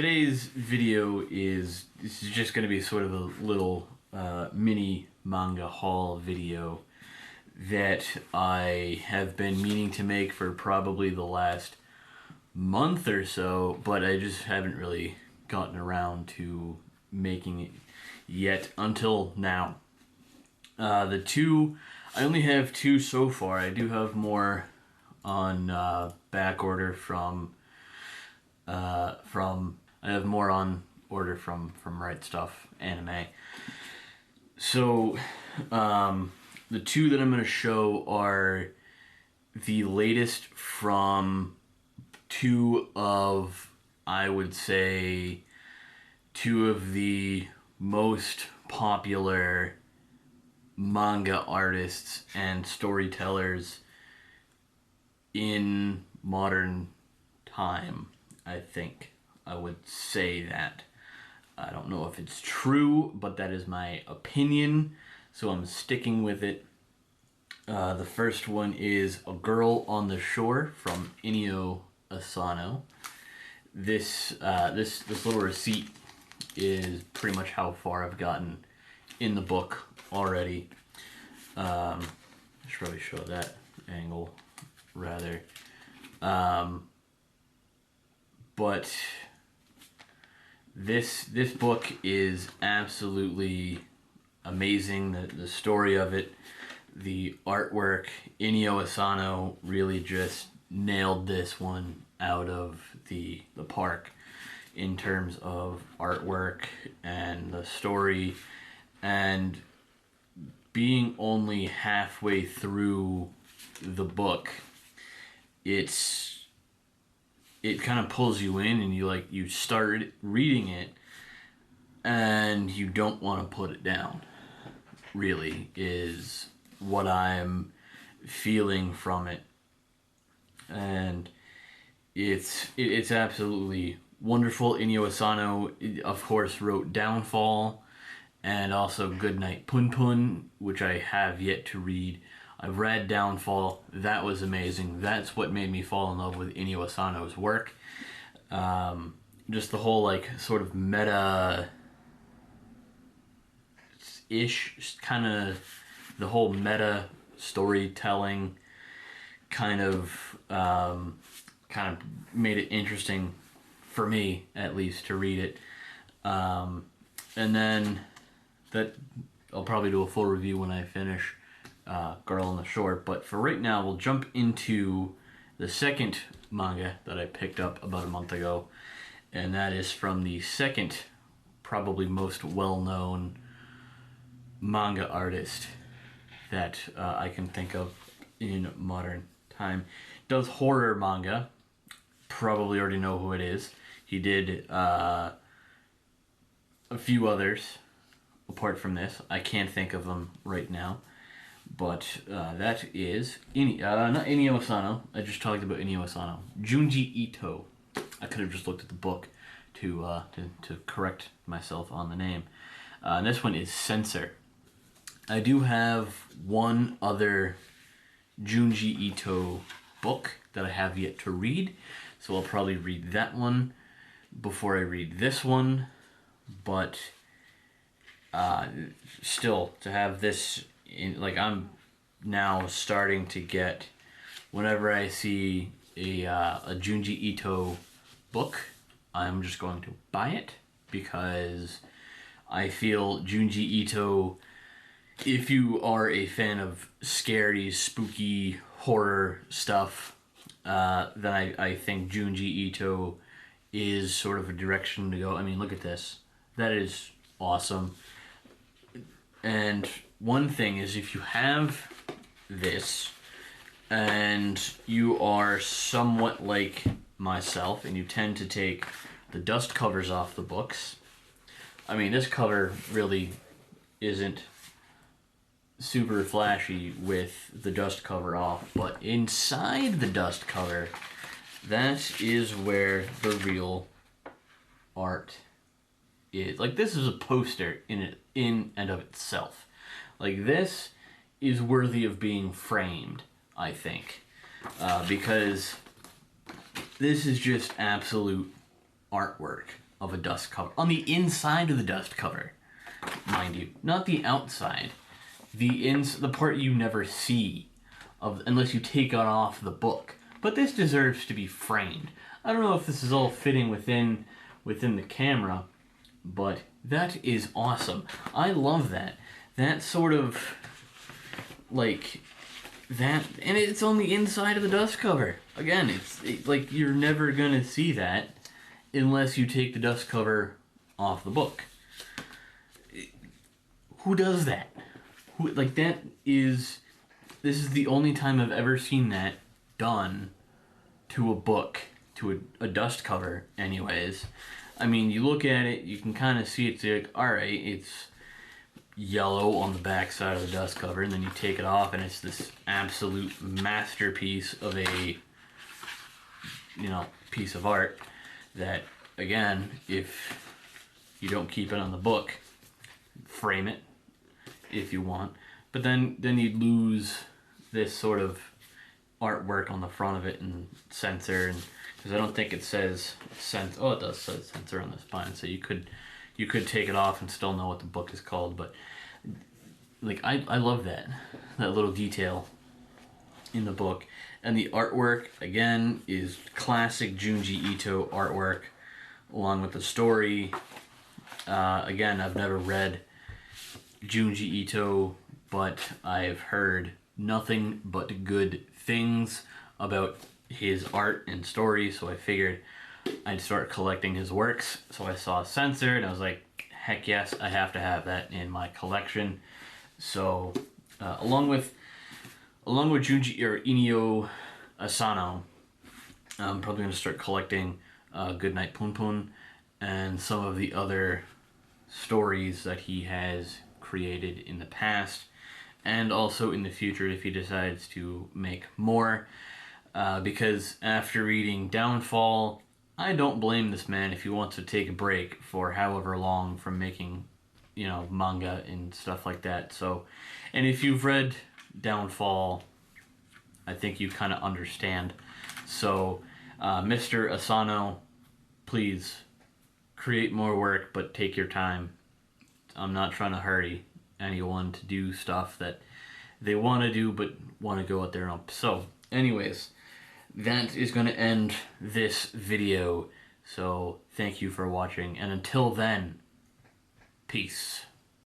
Today's video is just going to be sort of a little mini manga haul video that I have been meaning to make for probably the last month or so, but I just haven't really gotten around to making it yet until now. I only have two so far. I do have more on back order from I have more on order from Right Stuff Anime. So the two that I'm going to show are the latest from I would say two of the most popular manga artists and storytellers in modern time. I think I would say that. I don't know if it's true, but that is my opinion, so I'm sticking with it. The first one is A Girl on the Shore from Inio Asano. This little receipt is pretty much how far I've gotten in the book already. I should probably show that angle rather. But this book is absolutely amazing. The story of it, the artwork, Inio Asano really just nailed this one out of the park in terms of artwork and the story, and being only halfway through the book, it kind of pulls you in, and you start reading it and you don't want to put it down, really, is what I'm feeling from it. And it's absolutely wonderful. Inio Asano, of course, wrote Downfall and also Goodnight Pun Pun, which I have yet to read. I've read Downfall. That was amazing. That's what made me fall in love with Inio Asano's work. Just the whole sort of meta-ish kind of, the whole meta storytelling kind of made it interesting for me, at least, to read it. And then that I'll probably do a full review when I finish Girl on the Shore. But for right now, we'll jump into the second manga that I picked up about a month ago, and that is from the second, probably most well-known manga artist that I can think of in modern time. Does horror manga. Probably already know who it is. He did a few others apart from this. I can't think of them right now. But that is not Inio Asano. I just talked about Inio Asano. Junji Ito. I could have just looked at the book to correct myself on the name. And this one is Censor. I do have one other Junji Ito book that I have yet to read, so I'll probably read that one before I read this one. But still, to have this I'm now starting to get, whenever I see a Junji Ito book, I'm just going to buy it, because I feel Junji Ito, if you are a fan of scary, spooky horror stuff, then I think Junji Ito is sort of a direction to go. I mean, look at this. That is awesome. And one thing is, if you have this and you are somewhat like myself and you tend to take the dust covers off the books, I mean, this cover really isn't super flashy with the dust cover off, but inside the dust cover, that is where the real art is. This is a poster in and of itself. This is worthy of being framed, I think, because this is just absolute artwork. of a dust cover. On the inside of the dust cover, mind you. Not the outside. The part you never see unless you take it off the book. But this deserves to be framed. I don't know if this is all fitting within the camera, but that is awesome. I love that. That sort of, like, that, and it's on the inside of the dust cover. Again, like, you're never gonna see that unless you take the dust cover off the book. Who does that? This is the only time I've ever seen that done to a book, to a dust cover anyways. I mean, you look at it, you can kind of see it's like, alright, it's yellow on the back side of the dust cover, and then you take it off and it's this absolute masterpiece of a, piece of art that, again, if you don't keep it on the book, frame it if you want, but then you'd lose this sort of artwork on the front of it and censor, and because I don't think it says censor. Oh, it does say censor on the spine, so you could take it off and still know what the book is called. But like, I love that little detail in the book, and the artwork again is classic Junji Ito artwork, along with the story. Again, I've never read Junji Ito, but I've heard nothing but good things about his art and story, so I figured I'd start collecting his works. So I saw Censor, and I was like, heck yes, I have to have that in my collection. So along with Junji or Inio Asano, I'm probably going to start collecting Goodnight Punpun and some of the other stories that he has created in the past, and also in the future if he decides to make more. Because after reading Downfall, I don't blame this man if he wants to take a break for however long from making, manga and stuff like that. So, and if you've read Downfall, I think you kind of understand. So, Mr. Asano, please create more work, but take your time. I'm not trying to hurry anyone to do stuff that they want to do but want to go at their own. So, anyways, that is going to end this video. So, thank you for watching, and until then, peace.